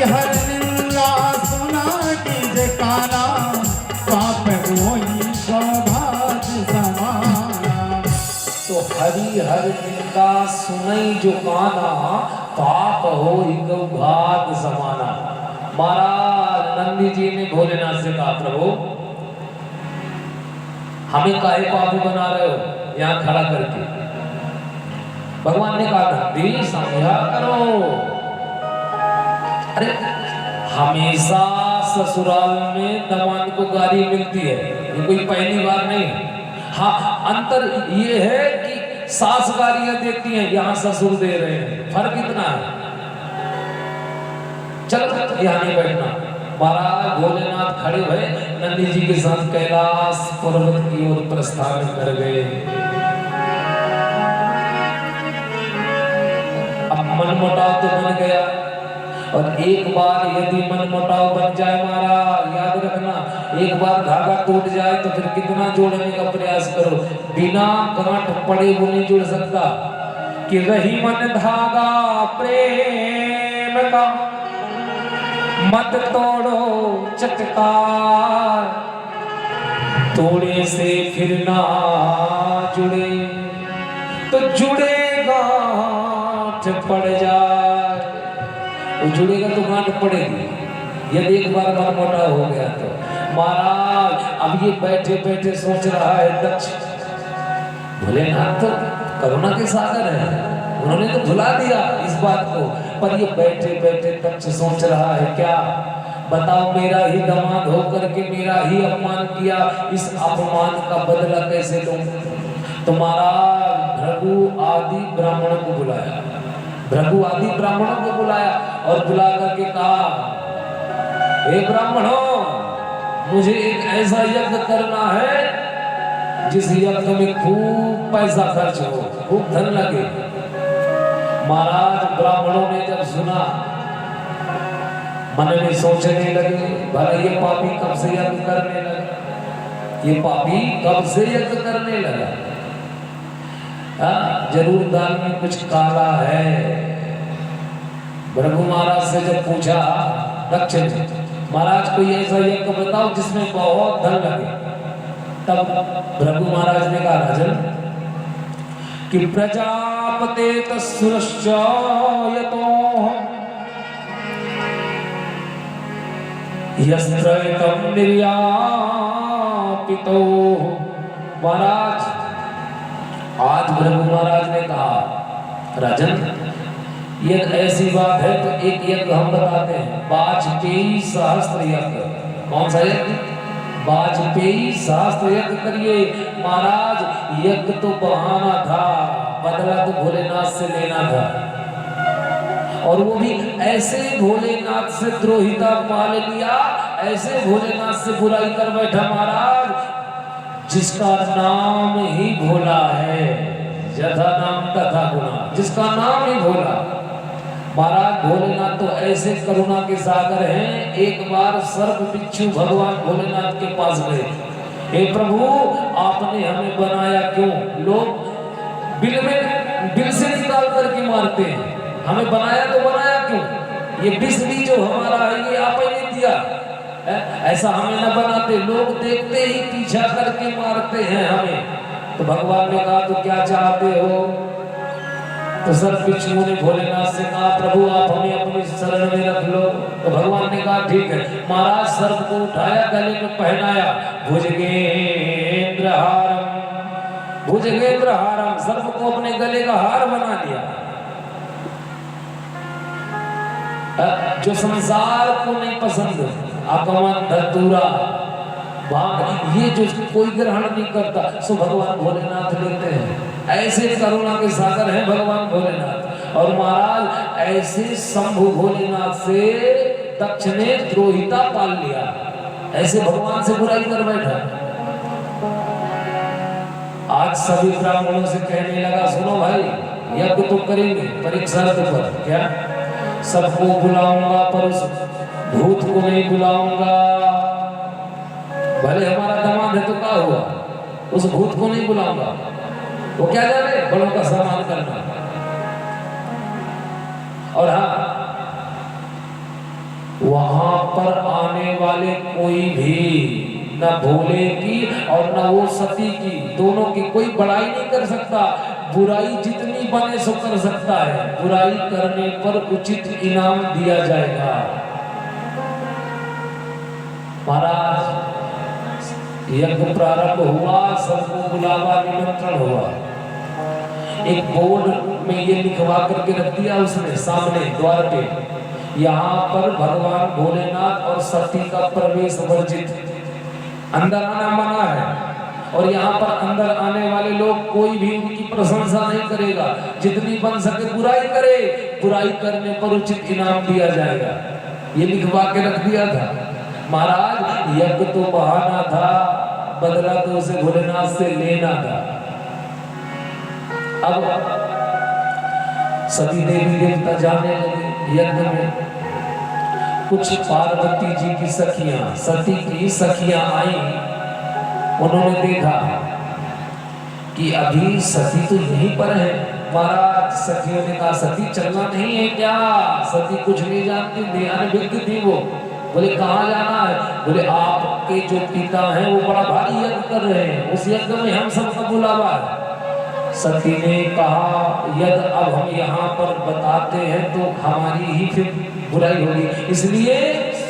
हर निंदा सुना कीजे काना, पाप होई सौभाग्य समाना। तो हरि हर निंदा सुनई जो काना, पाप होई सौभाग्य समाना। महाराज नंदी जी ने भोलेनाथ से कहा, प्रभु हमें काहे पापी बना रहे हो यहाँ खड़ा करके। भगवान ने कहा, नंदी समझा करो। अरे हमेशा ससुराल में दामाद को गाली मिलती है, ये कोई पहली बार नहीं। हाँ, अंतर ये है कि सास गालियां देती हैं, यहाँ ससुर दे रहे हैं, फर्क इतना है। चलो यहाँ नहीं बैठना। महाराज भोलेनाथ खड़े हुए नंदी जी के साथ कैलाश पर्वत की ओर प्रस्थान कर गए। अब मनमुटाव तो बन गया, और एक बार यदि मनमुटाव बन जाए महाराज, याद रखना, एक बार धागा टूट जाए तो फिर कितना जोड़ने का प्रयास करो, बिना गांठ पड़े वो नहीं जुड़ सकता। कि रही मन धागा प्रेम का, मत तोड़ो चटकार, तोड़े से फिर ना जुड़े तो जुड़े गांठ पड़ जाए। वो जुड़ेगा तो गांठ पड़ेगी, यदि एक बार मन मोटा हो गया तो। महाराज अब ये बैठे बैठे सोच रहा है दक्ष, भोलेनाथ तो करुणा के सागर है, उन्होंने तो भुला दिया इस बात को, पर ये बैठे बैठे दक्ष सोच रहा है क्या, बताओ मेरा ही दामाद होकर के मेरा ही अपमान किया, इस अपमान का बदला कैसे लूं। तो महाराज भृगु आदि ब्राह्मणों को बुलाया, भृगु आदि ब्राह्मणों को बुलाया और बुला करके कहा, हे ब्राह्मणों, मुझे एक ऐसा यज्ञ करना है जिस यज्ञ में खूब पैसा खर्च हो, खूब धन लगे। महाराज ब्राह्मणों ने जब सुना, मन में सोचने लगे, भला ये पापी कब से यज्ञ करने लगा, ये पापी कब से यज्ञ करने लगा, जरूर दाल में कुछ काला है। भृगु महाराज से जब पूछा दक्ष ने, महाराज कोई ऐसा यज्ञ बताओ जिसमें बहुत धन लगे। तब भृगु महाराज ने कहा, राजन कि प्रजापते तस्सुरश्च यतो यस्त्रैतम निर्यापितो। महाराज आज भृगु महाराज ने कहा, राजन ये ऐसी बात है तो एक यज्ञ हम बताते हैं, वाजपेयी सहस्त्र यज्ञ। कौन सा यज्ञ? वाजपेयी सहस्त्र यज्ञ करिए। महाराज यज्ञ तो बहाना था, बदला तो भोलेनाथ से लेना था, और वो भी ऐसे भोलेनाथ से द्रोहिता पाल लिया, ऐसे भोलेनाथ से बुराई कर बैठा महाराज जिसका नाम ही भोला है, यथा नाम तथा गुना, जिसका नाम ही भोला। महाराज भोलेनाथ तो ऐसे करुणा के सागर हैं, एक बार सर्प बिच्छू भगवान भोलेनाथ के पास गए, हे प्रभु आपने हमें बनाया क्यों? लोग बिल से निकाल करके मारते हैं, हमें बनाया तो बनाया क्यों? ये विष भी जो हमारा है ये आप ही ने दिया, ऐसा हमें न बनाते, लोग देखते ही पीछा करके मारते हैं हमें। तो भगवान ने कहा, तो क्या चाहते हो? तो सर्प बिच्छू ने भोलेनाथ से कहा, प्रभु आप हमें अपनी शरण में रख लो। तो भगवान ने कहा, ठीक है। महाराज सर्प को उठाया, गले में पहनाया, भुजगेंद्रहारम, भुजगेंद्रहारम, सर्प को अपने गले का हार बना दिया। जो संसार को नहीं पसंद, आगमन धतूरा भाग, ये जो कोई ग्रहण नहीं करता, सो भगवान भोलेनाथ लेते हैं। ऐसे करुणा के सागर हैं भगवान भोलेनाथ। और महाराज ऐसे शंभु भोलेनाथ से दक्ष ने द्रोहिता पाल लिया, ऐसे भगवान से बुराई कर बैठा। आज सभी ब्राह्मणों से कहने लगा, सुनो भाई यज्ञ तो करेंगे पर एक शर्त पर। क्या? सबको बुलाऊंगा पर उस भूत को नहीं बुलाऊंगा। भले हमारा दामाद है तो क्या हुआ, उस भूत को नहीं बुलाऊंगा, वो क्या जाने बड़ों का सम्मान करना। और हाँ, वहां पर आने वाले कोई भी न भोले की और न वो सती की, दोनों की कोई बड़ाई नहीं कर सकता। बुराई जितनी बने सो कर सकता है, बुराई करने पर उचित इनाम दिया जाएगा। महाराज यज्ञ प्रारंभ हुआ, सबको बुलावा निमंत्रण हुआ। एक बोर्ड में ये लिखवा करके रख दिया उसने सामने द्वार पे, यहाँ पर भगवान भोलेनाथ और सती का प्रवेश वर्जित, अंदर आना मना है। और यहाँ पर अंदर आने वाले लोग कोई भी उनकी प्रशंसा नहीं करेगा, जितनी बन सके बुराई करे, बुराई करने पर उचित इनाम दिया जाएगा। ये लिखवा के रख दिया था। महाराज यज्ञ तो बहाना था, बदला तो उसे भोलेनाथ से लेना था। अब सती देवी देवता जाने लगे यज्ञ में। कुछ पार्वती जी की सखियां, सती की सखियां आई, उन्होंने देखा कि अभी सती तो यहीं पर है। महाराज सखियों ने कहा सती चलना नहीं है क्या? सती कुछ नहीं जानती, ध्यान विद्ध थी वो। बोले कहाँ जाना है? बोले आपके जो पिता हैं वो बड़ा भारी यज्ञ कर रहे हैं, उस यज्ञ में हम सबका बुलावा है। सती ने कहा यदि अब हम यहाँ पर बताते हैं तो हमारी ही फिर बुराई होगी, इसलिए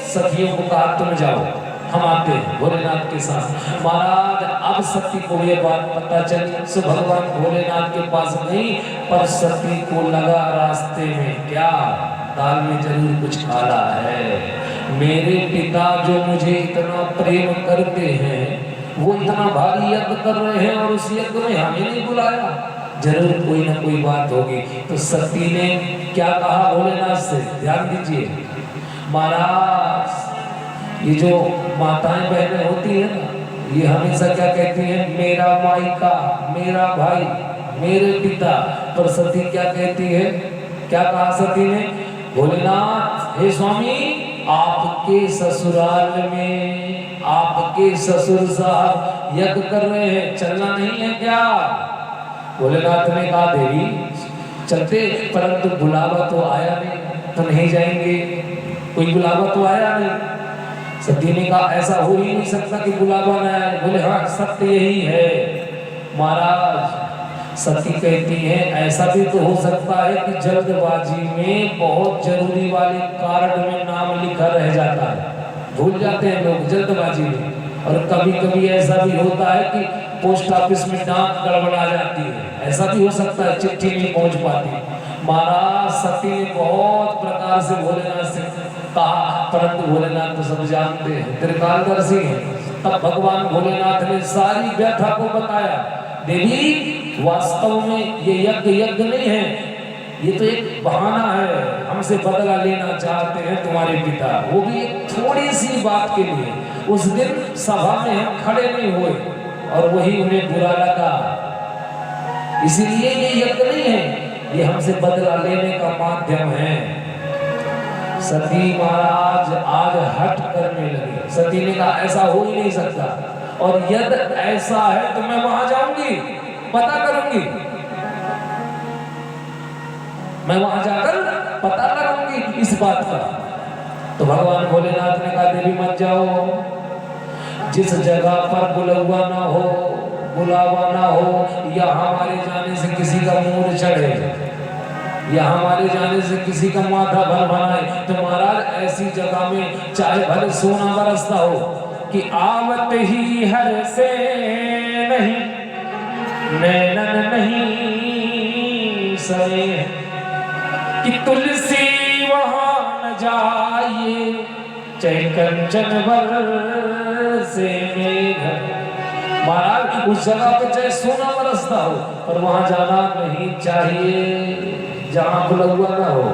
सखियों को कहा तुम जाओ, हम आते हैं भोलेनाथ के साथ। महाराज अब सती को ये बात पता चली, सो भगवान भोलेनाथ के पास गई, पर सती को लगा रास्ते में क्या दाल में जरूर कुछ काला है। मेरे पिता जो मुझे इतना प्रेम करते हैं वो इतना भारी यज्ञ कर रहे हैं और उस यज्ञ में हमें नहीं बुलाया, जरूर कोई ना कोई बात होगी। तो सती ने क्या कहा भोलेनाथ से, ध्यान दीजिए महाराज। ये जो माताएं बहनें होती है ना, ये हमेशा क्या कहती हैं, मेरा मायका, मेरा भाई, मेरे पिता। पर सती क्या कहती है, क्या कहा सती ने, भोलेनाथ हे स्वामी आपके ससुराल में आपके ससुर साहब यज्ञ कर रहे हैं, चलना नहीं है क्या? भोलेनाथ ने कहा देवी चलते, परंतु बुलावा तो आया नहीं, तो नहीं जाएंगे, कोई बुलावा तो आया नहीं। सती ने कहा ऐसा हो ही नहीं सकता कि बुलावा न आए। बोले हाँ सत्य यही है। महाराज सती कहती है ऐसा भी तो हो सकता है कि जल्दबाजी में बहुत जरूरी वाले कार्ड में नाम लिखा रह जाता है, भूल जाते हैं लोग जल्दबाजी में। और कभी कभी ऐसा भी होता है कि पोस्ट ऑफिस में डाक गड़बड़ा जाती है, ऐसा भी हो सकता है, चिट्ठी नहीं पहुंच पाती। महाराज सती ने बहुत प्रकार से भोलेनाथ से कहा, परंतु भोलेनाथ तो सब जानते हैं, त्रिकालदर्शी हैं। तब भगवान भोलेनाथ ने सारी व्यथा को बताया, देवी वास्तव में ये यज्ञ नहीं है, ये तो एक बहाना है, हमसे बदला लेना चाहते हैं तुम्हारे पिता, वो भी एक थोड़ी सी बात के लिए। उस दिन सभा में हम खड़े नहीं हुए और वही उन्हें बुरा लगा, इसीलिए ये यज्ञ नहीं है, ये हमसे बदला लेने का माध्यम है। सती महाराज आज हट करने लगे। सती ने कहा ऐसा हो ही नहीं सकता, और यदि ऐसा है तो मैं वहां जाऊंगी, पता करूंगी, मैं वहां जाकर पता लगाऊंगी इस बात का। तो भगवान भोलेनाथ ने कहा देवी मत जाओ, जिस जगह पर बुलावा ना हो या हमारे जाने से किसी का मूड चढ़े या हमारे जाने से किसी का माथा भर बनाए, तो महाराज ऐसी जगह में चाहे भले सोना बरसता हो कि आवत ही हर से नहीं, नैनन नहीं सरे, कि तुलसी वहां न जाइए, चाहे कंचन बर से मेघ। महाराज उस जगह पे चाहे सोना बरसता हो, पर वहां जाना नहीं चाहिए जहां बुलावा ना हो।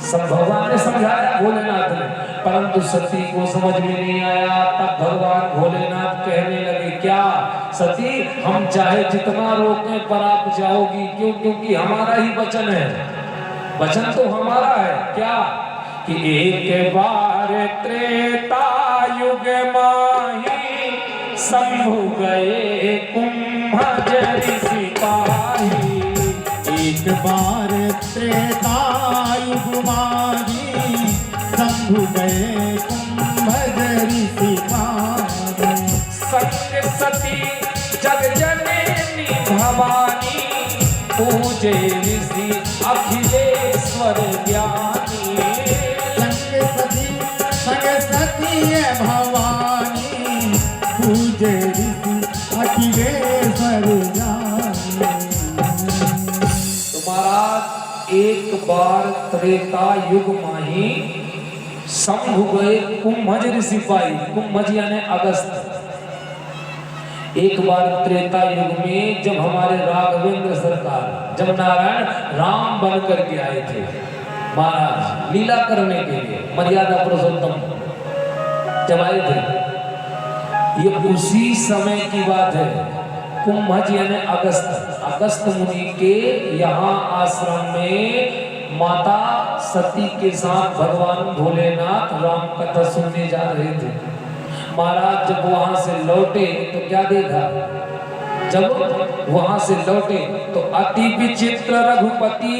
सब भगवान ने समझाया भोलेनाथ ने, परंतु सती को समझ में नहीं आया। तब भगवान भोलेनाथ कहने लगे क्या सती, हम चाहे जितना रोकें पर आप जाओगी क्यों? क्योंकि हमारा ही वचन है, वचन तो हमारा है क्या कि एक बार त्रेता युग माही शंभु गए कुंभ जरि सिपाही। एक बार त्रेता युग माही शंभु गए कुंभज ऋषि पारे। संग सती जग जननी भवानी पूजे ऋषि अखिलेश्वर ज्ञानी। संग सती भवानी पूजे ऋषि अखिलेश्वर ज्ञानी। तो महाराज एक बार त्रेता युग माही शंभु गए कुंभज ऋषि पाई। कुंभज यानी अगस्त। एक बार त्रेता युग में जब हमारे राघवेंद्र सरकार जब नारायण राम बन करके आए थे महाराज लीला करने के लिए मर्यादा पुरुषोत्तम जब आए थे, ये उसी समय की बात है। कुंभज यानी अगस्त। अगस्त मुनि के यहाँ आश्रम में माता सती के साथ भगवान भोलेनाथ राम कथा सुनने जा रहे थे। महाराज जब वहां से लौटे तो क्या देखा? जब वहां से लौटे तो अति विचित्र रघुपति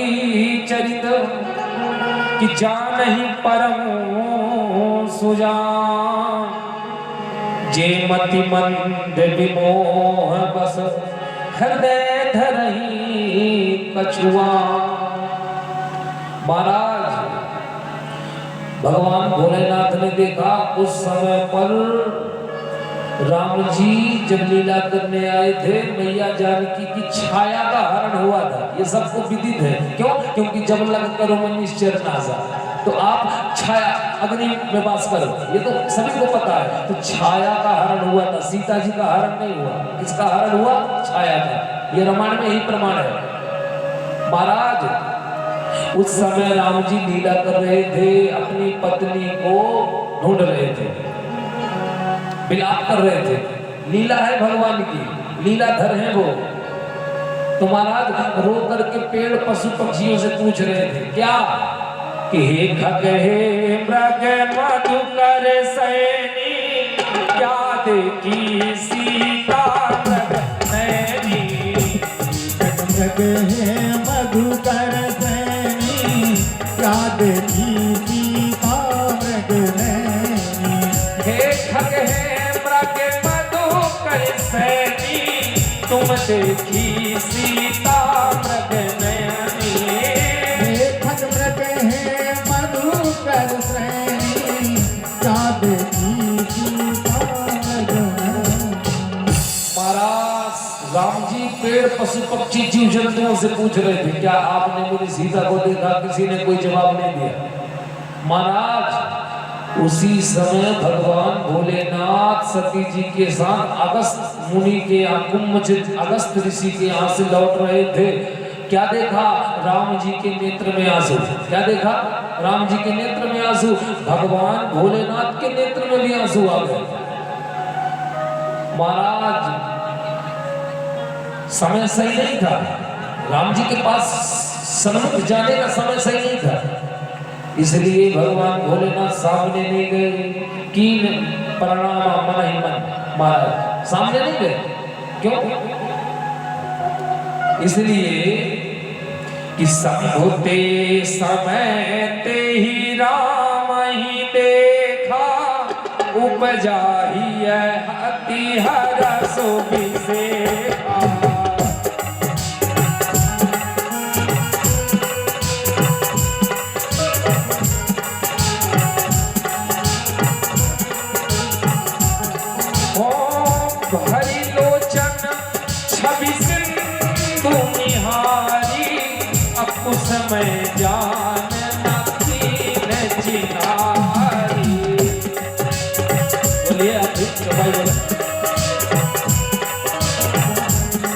चरित कि जानहि परम सुजान। जे मति मंद विमोह बस हृदय धरहि कछुआ। महाराज भगवान भोलेनाथ ने देखा उस समय पर राम जी जब लीला करने आए थे मैया जानकी की छाया का हरण हुआ था। ये सबको विदित है। क्यों? क्योंकि जब लग करो मन निश्चर नासा, तो आप छाया अग्नि में वास करो, ये तो सभी को पता है। तो छाया का हरण हुआ था, सीता जी का हरण नहीं हुआ। किसका हरण हुआ? छाया का। ये रामायण में यही प्रमाण है। महाराज उस समय राम जी लीला कर रहे थे, अपनी पत्नी को ढूंढ रहे थे, विलाप कर रहे थे। लीला है भगवान की, लीलाधर है वो। तो महाराज रो करके पेड़ पशु पक्षियों से पूछ रहे थे क्या कि हे खग हे मृग मधुकर सैनी क्या देखी सीता मृग नैनी। मृग हे मधुकर सैनी क्या देखी सीता मृग नैनी। हे खग हे मृग मधुकर सैनी तुम देखी सीता मृग नैनी। हे खग मृग हे मधुकर सैनी क्या देखी सीता मृग नैनी। महाराज राम जी पेड़ पशु पक्षी जीव जंतुओं से पूछ रहे थे क्या आपने मेरी सीता को देखा? किसी ने कोई जवाब नहीं दिया। महाराज उसी समय भगवान भोलेनाथ सती जी के साथ अगस्त मुनि के यहाँ कुंभज अगस्त ऋषि के यहाँ से लौट रहे थे। क्या देखा? राम जी के नेत्र में आंसू। क्या देखा? राम जी के नेत्र में आंसू। भगवान भोलेनाथ के नेत्र में भी आंसू आ गए। महाराज समय सही नहीं था, राम जी के पास सन्मुख जाने का समय सही नहीं था, इसलिए भगवान भोलेनाथ सामने नहीं गए। कीन प्रणाम मन ही मन। महाराज सामने नहीं गए। क्यों? इसलिए कि संभुते समय ते ही राम ही देखा उपजा ही अति हरसो विसेखा। समय जान नकीन चिनारी। बोलिए आप भाई बोले।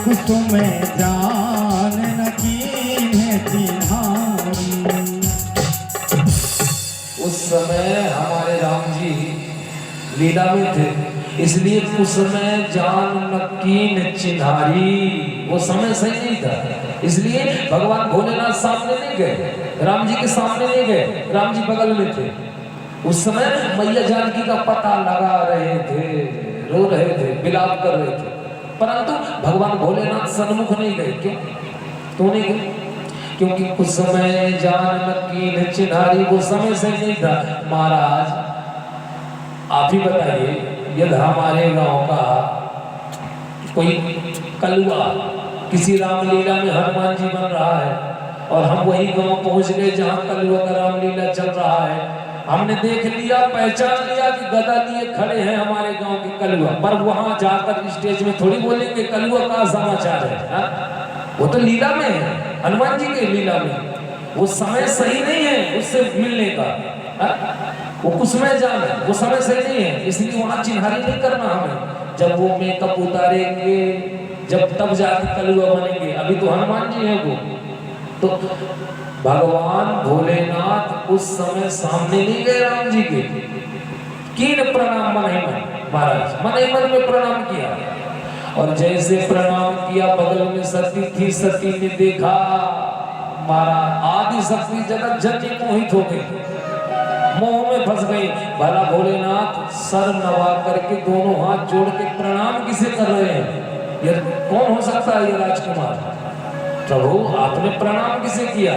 कुसुम जान नकीन चिनारी। उस समय हमारे राम जी लीला में थे, इसलिए उस समय जान नकीन चिन्हारी। वो समय सही नहीं था, इसलिए भगवान भोलेनाथ सामने नहीं गए, राम जी के सामने नहीं गए, राम जी बगल में थे। उस समय मैया जानकी का पता लगा रहे थे, रो रहे थे, विलाप कर रहे थे, परंतु भगवान भोलेनाथ सन्मुख नहीं गए। क्यों? तो नहीं गए क्योंकि कुछ समय जान नकीन चिन्हारी वो समय से नहीं था। महाराज आप ही बताइए, यदि हमारे गांव का कोई कलुआ किसी रामलीला में हनुमान जी बन रहा है और हम वही गांव पहुंच गए जहां कलुआ का रामलीला चल रहा है, हमने देख लिया, पहचान लिया कि गदा लिए खड़े हैं हमारे गांव के कलुआ, पर वहां जाकर स्टेज में थोड़ी बोलेंगे कलुआ का समाचार है, हा? वो तो लीला में है, हनुमान जी के लीला में, वो समय सही नहीं है उससे मिलने का, हा? वो कुछ समय जान है, वो समय सही नहीं है, इसलिए वहां चिन्हारी नहीं करना हमें। जब वो मेकअप उतारेंगे, जब तब जाके कलुआ बनेंगे, अभी तो हनुमान जी है वो। तो भगवान भोलेनाथ उस समय सामने नहीं गए राम जी के, कीन प्रणाम मन ही मन, महाराज मन ही मन में प्रणाम किया, और जैसे प्रणाम किया बगल में सती थी, सती ने देखा, महाराज आदि शक्ति जगत जननी मोहित हो गई, मोह में फंस गई। भला भोलेनाथ सर नवा करके दोनों हाथ जोड़ के प्रणाम किसे कर रहे हैं? ये कौन हो सकता है ये राजकुमार? प्रभु आपने प्रणाम किसे किया?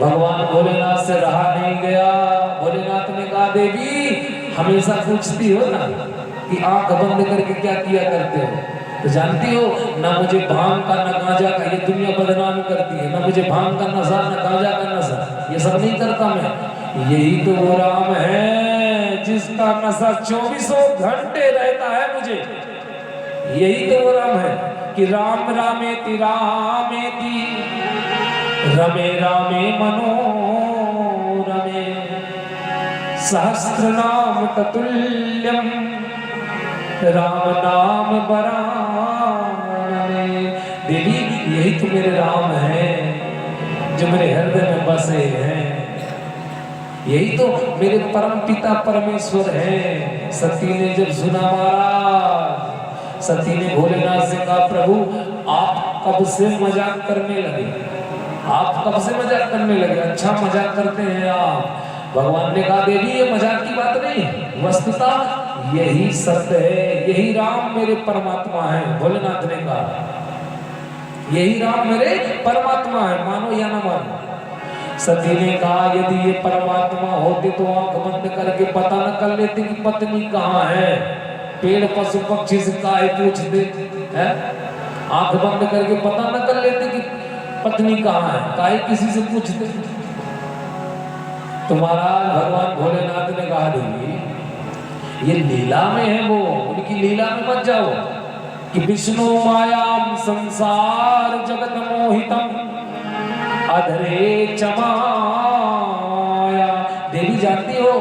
भगवान भोलेनाथ से रहा नहीं गया। भोलेनाथ ने कहा देवी हमेशा पूछती हो ना कि आंख बंद करके क्या किया करते हो, तो जानती हो ना मुझे भांग का ना गांजा का, ये दुनिया बदनाम करती है, ना मुझे भांग का नशा ना गांजा का नशा, ये सब नहीं करता मैं। यही तो वो राम है जिसका नशा 24 घंटे रहता है मुझे, यही तो वो राम है कि राम रामेति रामेति रमे रामे मनोरमे सहस्रनाम ततुल्यम राम नाम बरानने। देवी यही तो मेरे राम है जो मेरे हृदय में बसे हैं, यही तो मेरे परम पिता परमेश्वर है। सती ने जब सुना महाराज, सती ने भोलेनाथ से कहा प्रभु आप कब से मजाक करने लगे, आप कब से मजाक करने लगे, अच्छा मजाक करते हैं आप। भगवान ने कहा देवी ये मजाक की बात नहीं, वस्तुतः यही सत्य है, यही राम मेरे परमात्मा है। भोलेनाथ ने कहा यही राम मेरे परमात्मा है, मानो या ना मानो। सती ने कहा यदि ये परमात्मा होते तो आंख बंद करके पता न कर लेते कि पत्नी कहाँ है, पेड़ पशु पक्षी से काहे पूछते हैं, आंख बंद करके पता न कर लेते कि पत्नी कहाँ है, काहे किसी से पूछते। तो महाराज भगवान भोलेनाथ ने कहा देवी ये लीला में है, वो उनकी लीला में मत जाओ कि विष्णु मायाम संसार जगत मोहितम अधरे चमाया। देवी जानती हो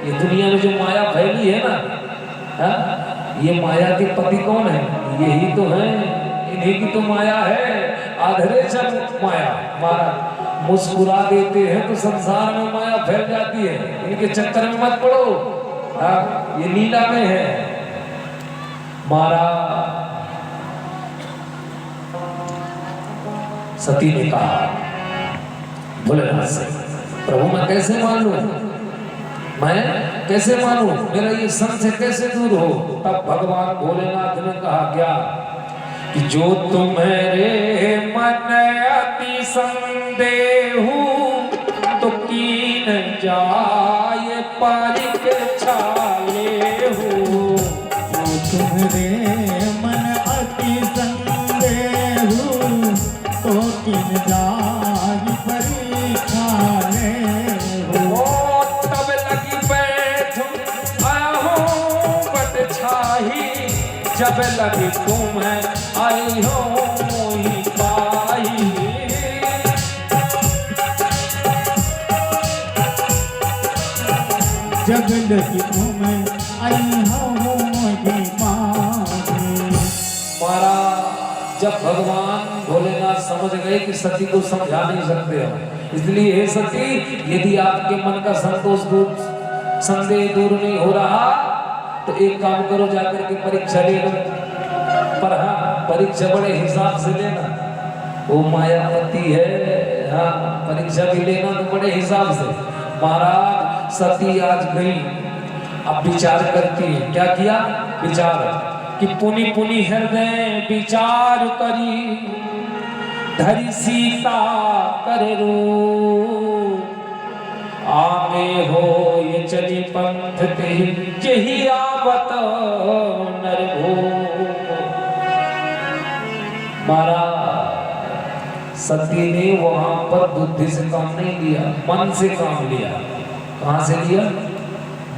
ये दुनिया में जो माया फैली है ना, हा? ये माया के पति कौन है? यही तो है, इन्हीं की तो माया है। आधरे चम माया, महाराज मुस्कुरा देते हैं तो संसार में माया फैल जाती है, इनके चक्कर में मत पड़ो, हा? ये लीला में है। महाराज सती ने कहा भोलेनाथ से प्रभु मैं कैसे मान लूं, मैं कैसे मानूं, मेरा ये संशय कैसे दूर हो। तब भगवान भोलेनाथ ने कहा क्या कि जो तुम्हारे मन अति संदेहु तो कीन जाए परीक्षा लेहु। तुम्हारे मन अति संदेहु तो किन जाहि परीक्षा लेहु। तब लगी बैठूं आहो बट छाही, जब लगी तुम्हें आई हो मोहि पाई। जब लगी तुम्हें आई हो मोहि पाई। मारा जब भगवान भोलेनाथ समझ गए कि सती को समझा नहीं सकते हम, इसलिए हे सती यदि आपके मन का संदेह दूर नहीं हो रहा तो एक काम करो जाकर के परीक्षा ले लो, पर हाँ परीक्षा बड़े हिसाब से लेना, वो मायावती है, हाँ परीक्षा भी लेना तो बड़े हिसाब से। महाराज सती आज गई, अब विचार करती है, क्या किया विचार कि पुनि पुनि हृदय विचार करी, धरि सीता कर रूप, आगे हो ये चली पंथ ते यही आवत नरभूप। महाराज सती ने वहां पर बुद्धि से काम नहीं लिया, मन से काम लिया। कहां से लिया?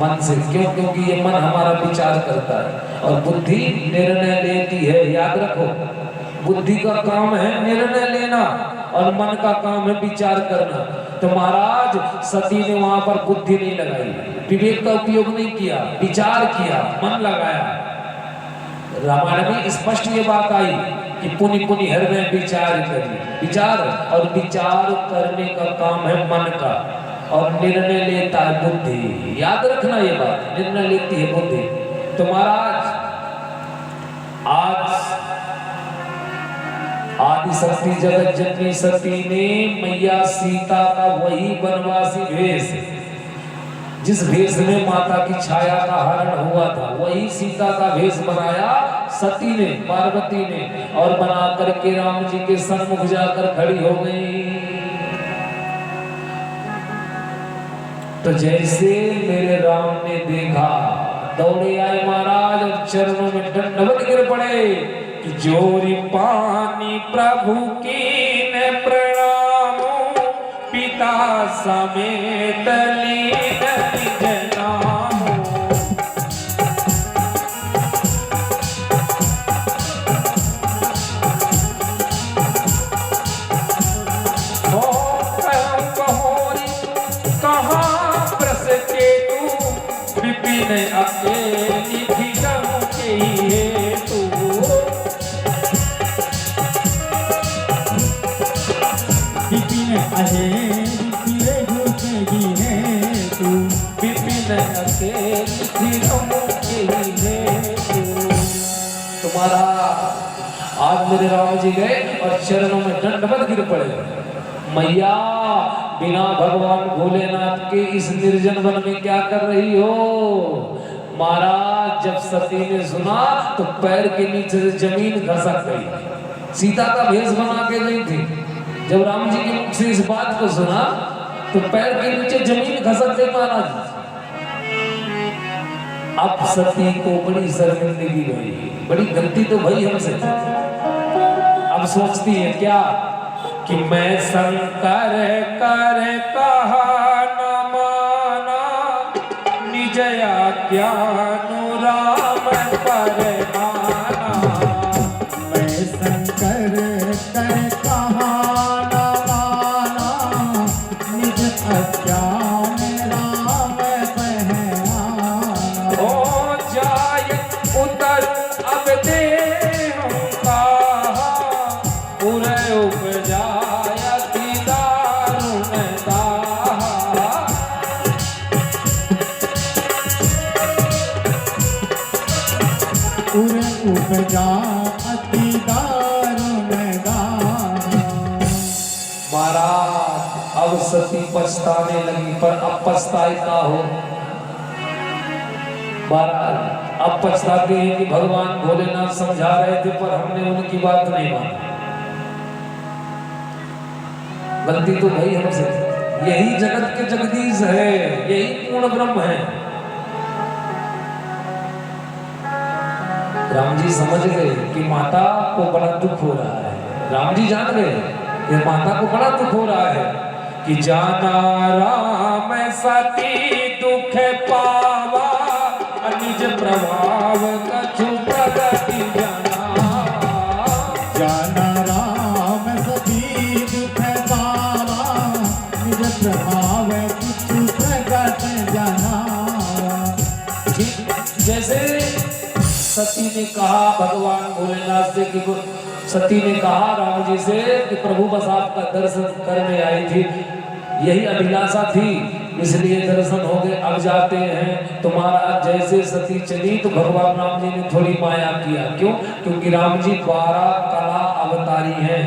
मन से। क्यों? क्योंकि ये मन हमारा विचार करता है और बुद्धि निर्णय लेती है। याद रखो, बुद्धि का काम है निर्णय लेना और मन का काम है विचार करना। तो महाराज सती ने वहां पर बुद्धि नहीं लगाई, विवेक का उपयोग नहीं किया, विचार किया, मन लगाया। रामायण में स्पष्ट ये बात आई कि पुनि पुनि हृदय विचार करी। विचार और विचार करने का काम है मन का और निर्णय लेता है बुद्धि। याद रखना ये बात, निर्णय लेती है बुद्धि। तो महाराज आज आदि शक्ति जगत जननी सती ने मैया सीता का वही वनवासी भेष, जिस भेष में माता की छाया का हरण हुआ था, वही सीता का भेष बनाया सती ने, पार्वती ने, और बना करके राम जी के सन्मुख जाकर खड़ी हो गई। तो जैसे मेरे राम ने देखा, दौड़े आए महाराज और चरणों में दंडवत गिर पड़े कि जोरी पानी प्रभु की ने प्रणाम, पिता समेत लीन जनाम। विपिन अकेली भिगम के हेतु, विपिन अकेली भिगम के हेतु, विपिन अकेली भिगम के हेतु। तुम्हारा आज मेरे राम जी गए और चरणों में दंडवत गिर पड़े। मैया बिना भगवान भोलेनाथ के इस निर्जन वन में क्या कर रही हो? महाराज जब सती ने सुना तो पैर के नीचे से जमीन खसक गई। सीता का भेष बना के गई थी, जब राम जी के मुख से इस बात को सुना तो पैर के नीचे जमीन खसक गई महाराज। अब सती को बड़ी शर्मिंदगी हुई, बड़ी गलती तो भई हमसे। अब सोचती है क्या कि मैं शंकर कर कहा न माना, निज आज्ञानु राम पर आना। मैं शंकर कर कहा न माना, निज आज्ञान राम पहनाना। ओ जाय उतर अब दे उपजा अति दारुण गाना। महाराज अब सती पछताने लगी, पर अब पछताए का हो? महाराज अब पछताते हैं कि भगवान भोलेनाथ समझा रहे थे पर हमने उनकी बात नहीं मानी। गलती तो भाई हमसे। यही जगत के जगदीश है, यही पूर्ण ब्रह्म है। राम जी समझ गए कि माता को बड़ा दुख हो रहा है। राम जी जान गए कि माता को बड़ा दुख हो रहा है कि जाना राम सती दुख पावा, निज प्रभाव कछु प्रगति जाना। जाना राम सती दुख पावा, निज प्रभाव कछु प्रगति जाना। जैसे सती ने कहा भगवान भोलेनाथ से कि सती ने कहा राम जी से कि प्रभु बस आपका दर्शन करने आई थी, यही अभिलाषा थी, इसलिए दर्शन हो गए, अब जाते हैं। तो महाराज जैसे सती चली तो भगवान राम जी ने थोड़ी माया किया। क्यों? क्योंकि राम जी 12 कला अवतारी हैं।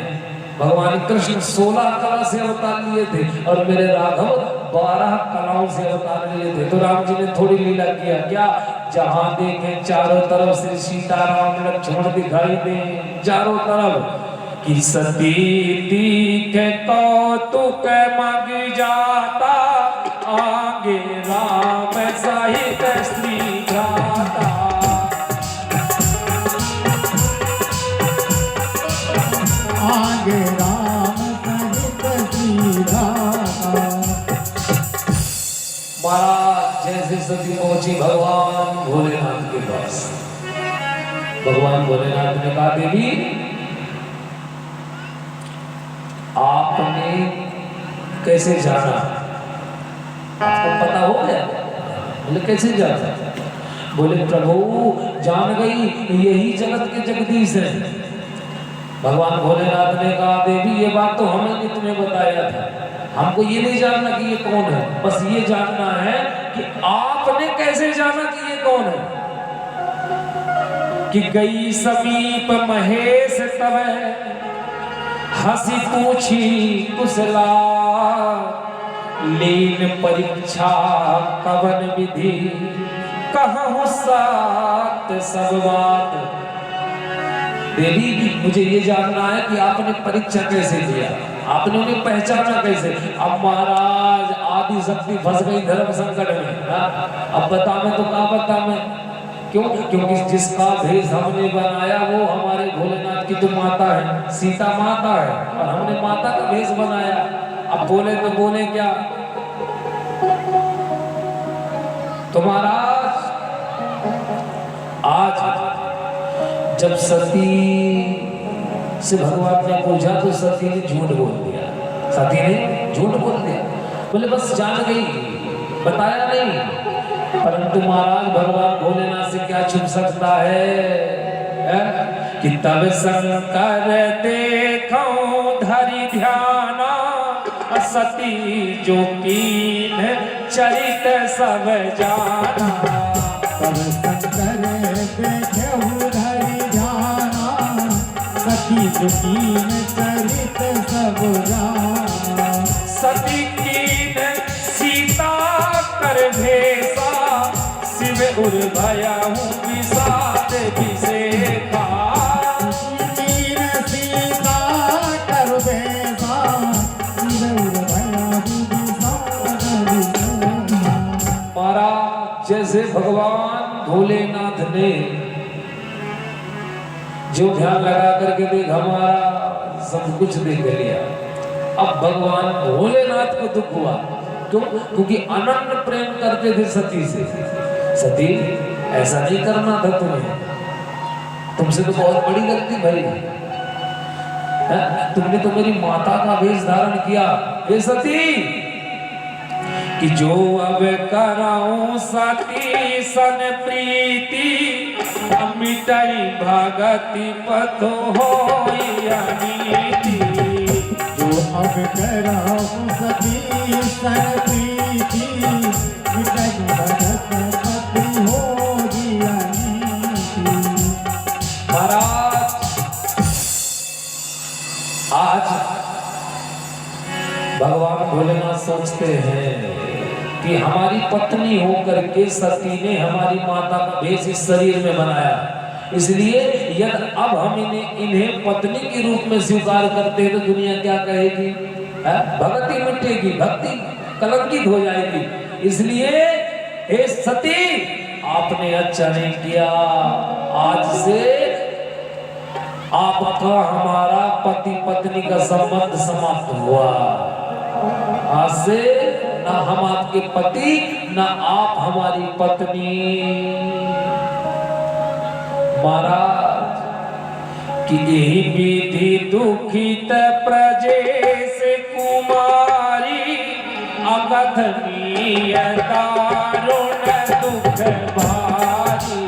भगवान कृष्ण 16 कला से अवतार लिए थे और मेरे राघव 12 कलाओं से अवतार लिए थे। तो राम जी ने थोड़ी लीला किया। क्या? जहां देखें चारों तरफ से सीताराम लक्ष्मण दिखाई दे, चारों तरफ कि सती के कौतुक मग जाता, आगे राम सहित स्त्री भ्राता। आगे राम सहित श्री भ्राता। महाराज जैसे सती पहुंची भगवान भोलेनाथ के पास, भगवान भोलेनाथ ने कहा देवी आपने कैसे जाना, आपको पता हो गया? बोले कैसे जाना? बोले प्रभु जान गई यही जगत के जगदीश है। भगवान भोलेनाथ ने कहा देवी ये बात तो हमने तुम्हें बताया था, हमको ये नहीं जानना कि ये कौन है, बस ये जानना है कि आपने कैसे जाना कि ये कौन है। कि गई समीप महेश तब हंसी पूछी कुशला, लीन परीक्षा कवन विधि कहूँ सात सब बात। देवी मुझे ये जानना है कि आपने परीक्षा कैसे दिया, आपने उन्हें पहचाना कैसे। अब महाराज आदि शक्ति फंस गई धर्म संकट में। अब बता मैं तो कहा बता मैं, क्यों? क्योंकि जिसका भेष हमने बनाया वो हमारे भोलेनाथ की तो माता है, सीता माता है, और हमने माता का भेष बनाया। अब बोले तो बोले क्या? तो महाराज आज जब सती से भगवान ने पूछा तो सती ने झूठ बोल दिया, सती ने झूठ बोल दिया। बोले बस जान गई, बताया नहीं। परंतु महाराज भगवान भोलेनाथ से क्या छुप सकता है? कि तब शंकर देखो धरि ध्याना, सती जो कीन चरित सब जाना। तब शंकर देखो धरि ध्याना, सती जो कीन चरित सब जाना। सती कीन सीता कर भेसा, शिव उर भयहु विषाद विषेका। कीन सीता कर भेसा, शिव उर भयहु विषाद विषेका। महाराज जैसे भगवान भोलेनाथ ने जो ध्यान लगा करके देख हमारा सब कुछ देख लिया। अब भगवान भोलेनाथ को दुख हुआ, क्यों? क्योंकि अनन्य प्रेम करते थे सती से। सती ऐसा नहीं करना था तुम्हें, तुमसे तो बहुत बड़ी गलती भाई है? तुमने तो मेरी माता का वेश धारण किया। हे सती कि जो अब कराऊं सती सन प्रीति, मिटाई भगति पथ होई अनीति। जो अब कराऊं सती सन प्रीति, मिटाई भगति पथ होई अनीति। महाराज आज भगवान भोलेनाथ सोचते हैं कि हमारी पत्नी होकर के सती ने हमारी माता का भेष इस शरीर में बनाया, इसलिए यदि अब हम इन्हें पत्नी के रूप में स्वीकार करते हैं तो दुनिया क्या कहेगी? भक्ति मिटेगी, भक्ति कलंकित हो जाएगी। इसलिए हे सती आपने अच्छा नहीं किया, आज से आपका हमारा पति पत्नी का संबंध समाप्त हुआ। आज से ना हम आपके पति ना आप हमारी पत्नी। महाराज कि यही विधि दुखित प्रजेश कुमारी, अकथनीय दारुण दुख भारी।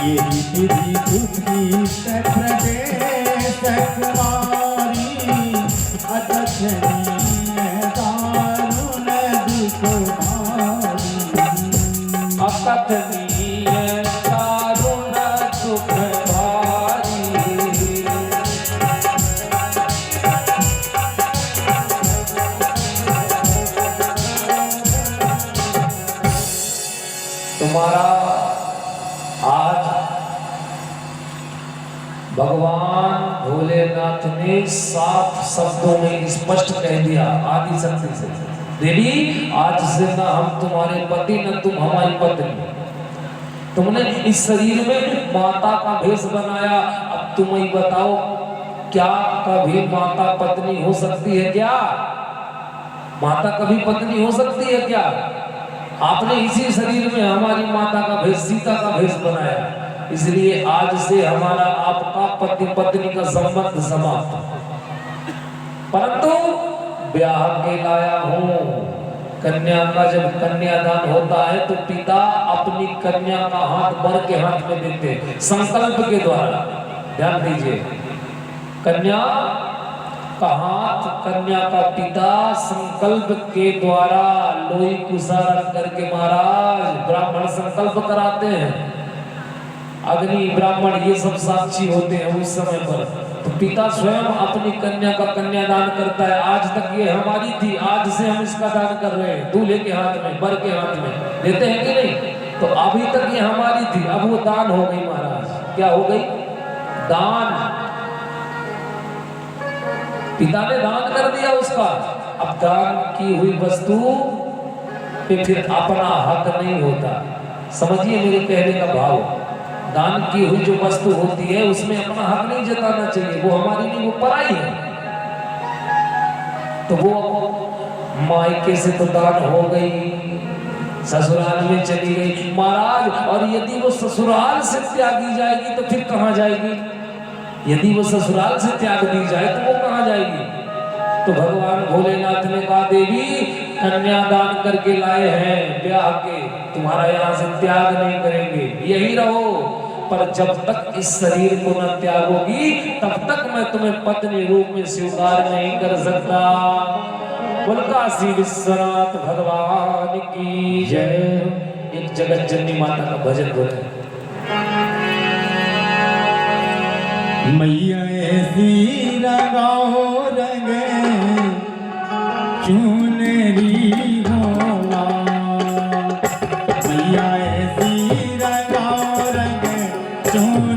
यही विधि दुखित प्रजेश कुमारी, अकथनीय दारुण दुख भारी। अकथनीय दारुण दुख भारी। तुम्हारा आज भगवान भोलेनाथ ने साफ शब्दों में स्पष्ट कह दिया आदि शक्ति से, देवी आज से ना हम तुम्हारे पति न तुम हमारी पत्नी। तुमने इस शरीर में माता का भेष बनाया, अब तुम ही बताओ क्या कभी माता पत्नी हो सकती है क्या? माता कभी पत्नी हो सकती है क्या? आपने इसी शरीर में हमारी माता का भेष, सीता का भेष बनाया, इसलिए आज से हमारा आपका पति पत्नी का संबंध समाप्त। परंतु ब्याह के लाया हूं, कन्या का जब कन्यादान होता है तो पिता अपनी कन्या का हाथ वर के हाथ में देते संकल्प के द्वारा। ध्यान दीजिए, कन्या का हाथ कन्या का पिता संकल्प के द्वारा लोई कुशा रख करके महाराज ब्राह्मण संकल्प कराते हैं। अग्नि ब्राह्मण ये सब साक्षी होते हैं उस समय पर। तो पिता स्वयं अपनी कन्या का कन्यादान करता है। आज तक ये हमारी थी, आज से हम इसका दान कर रहे हैं, दूल्हे के हाथ में, वर के हाथ में देते हैं कि नहीं? तो अभी तक ये हमारी थी, अब वो दान हो गई महाराज। क्या हो गई? दान। पिता ने दान कर दिया उसका। अब दान की हुई वस्तु पे फिर अपना हक नहीं होता। समझिए मेरे कहने का भाव। दान की हुई जो वस्तु होती है उसमें अपना हक नहीं जताना चाहिए, वो हमारी नहीं, वो पराई है। तो वो मायके से तो दान हो गई, ससुराल में चली गई महाराज। और यदि वो ससुराल से त्यागी जाएगी तो फिर कहाँ जाएगी? यदि वो ससुराल से त्याग दी जाए तो वो कहाँ जाएगी? तो भगवान भोलेनाथ ने कहा देवी कन्यादान करके लाए हैं ब्याह के, तुम्हारा यहाँ से त्याग नहीं करेंगे, यही रहो। पर जब तक इस शरीर को न त्यागोगी तब तक मैं तुम्हें पत्नी रूप में स्वीकार नहीं कर सकता। बोल काशी विश्वनाथ भगवान की जय। एक जगत जननी माता का भजन बोले। मैया ऐसी लगाओ रंग चुनरी होला, मैया ऐसी लगाओ रंग चुनरी